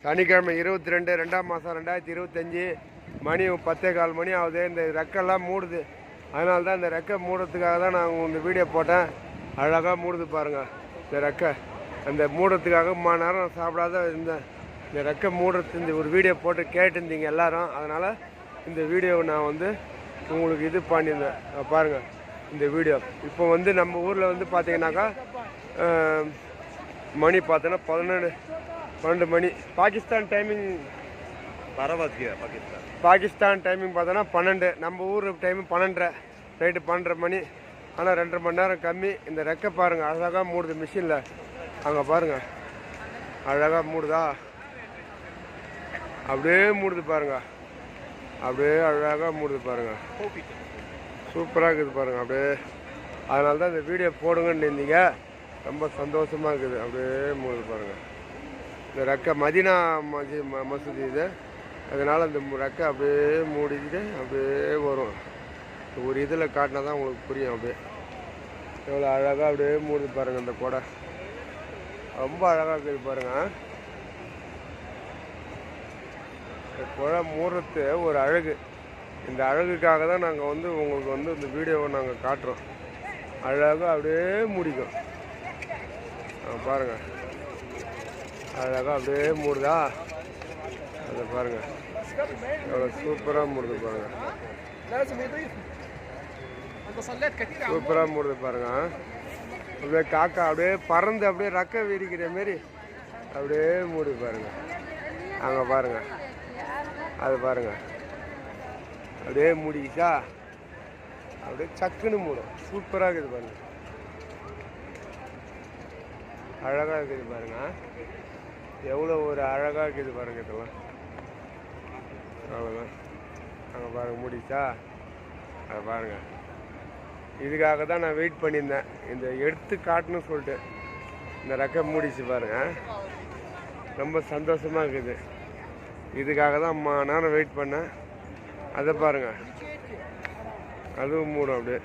சனிக்கிழமை 22 2ஆம் மாதம் 2025 மணி 10:15 மணி ஆகுது. இந்த ரெக்கெல்லாம் மூடுது. அதனால தான் இந்த ரெக்கை மூடுறதுக்காக தான் நான் இந்த வீடியோ போட்டேன். அழகாக மூடுது பாருங்கள் இந்த ரெக்கை. அந்த மூடுறதுக்காக நேரம் சாப்பிடாத இருந்தேன். இந்த ரெக்கை மூடுறது இந்த ஒரு வீடியோ போட்டு கேட்டுருந்தீங்க எல்லோரும். அதனால் இந்த வீடியோவை நான் உங்களுக்கு இது பண்ணியிருந்தேன். பாருங்கள் இந்த வீடியோ. இப்போ நம்ம ஊரில் பார்த்தீங்கன்னாக்கா மணி பார்த்தோன்னா 12 மணி. பாகிஸ்தான் டைமிங் பாகிஸ்தான் டைமிங் பார்த்தோன்னா 12. நம்ம ஊர் டைமு 12 நைட்டு 12 மணி. ஆனால் 2.5 மணி நேரம் கம்மி. இந்த ரெக்கை பாருங்கள் அழகாக மூடுது மிஷினில். அங்கே பாருங்கள் அழகாக மூடுதா, அப்படியே மூடுது பாருங்கள். அப்படியே அழகாக மூடுது பாருங்கள். சூப்பராக இருக்குது பாருங்கள் அப்படியே. அதனால தான் இந்த வீடியோ போடுங்கன்னு இருந்தீங்க. ரொம்ப சந்தோஷமாக இருக்குது. அப்படியே மூடுது பாருங்கள். இந்த ரெக்கை மதீனா மசூதி இது. அதனால் இந்த ரெக்கை அப்படியே மூடிக்கிட்டு அப்படியே வரும். ஒரு இதில் காட்டினா தான் உங்களுக்கு புரியும். அப்படியே எவ்வளோ அழகாக அப்படியே மூடுது பாருங்கள். இந்த கொடை ரொம்ப அழகாக இருக்குது பாருங்கள். இந்த குழை மூடுறது ஒரு அழகு. இந்த அழகுக்காக தான் நாங்கள் உங்களுக்கு இந்த வீடியோவை நாங்கள் காட்டுறோம். அழகாக அப்படியே மூடிக்கும் பாருங்கள். அழகாக அப்படியே மூடுதா, அதை பாருங்கள் எவ்வளோ சூப்பராக மூடுது பாருங்கள். சூப்பராக மூடுது பாருங்கள். அப்படியே காக்கா அப்படியே பறந்து அப்படியே ரெக்கை விரிக்கிற மாரி அப்படியே மூடுது பாருங்கள். அங்கே பாருங்கள், அது பாருங்கள் அப்படியே மூடிக்கிச்சா அப்படியே சக்குன்னு மூடும். சூப்பராக இருக்குது பாருங்கள். அழகாக இருக்குது பாருங்கள். எவ்வளோ ஒரு அழகாக இருக்குது பாருங்கள். இதெல்லாம் அவ்வளோதான். அங்கே பாருங்கள் மூடிச்சா, அதை பாருங்கள். இதுக்காக தான் நான் வெயிட் பண்ணியிருந்தேன், இந்த எடுத்து காட்டணும்னு சொல்லிட்டு. இந்த ரெக்கை மூடிச்சு பாருங்கள். ரொம்ப சந்தோஷமாக இருக்குது. இதுக்காக தான் நேரம் வெயிட் பண்ணேன். அதை பாருங்கள், அதுவும் மூடும் அப்படியே.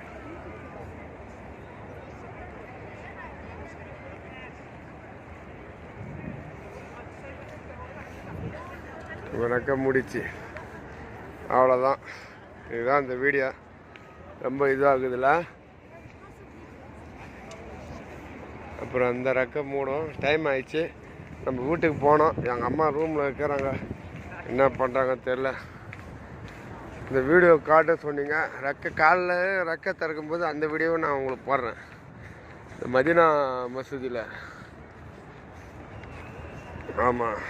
ரெக்கை முடிச்சு அவ்வளோதான். இதுதான் இந்த வீடியோ. ரொம்ப இதாகுதுல்ல. அப்புறம் அந்த ரெக்கை மூடும். டைம் ஆயிடுச்சு, நம்ம வீட்டுக்கு போனோம். எங்கள் அம்மா ரூமில் இருக்கிறாங்க, என்ன பண்ணுறாங்க தெரில. இந்த வீடியோ காட்ட சொன்னீங்க. ரெக்கை காலில் ரெக்கை திறக்கும்போது அந்த வீடியோவை நான் உங்களுக்கு போடுறேன். இந்த மதீனா மசூதியில். ஆமாம்.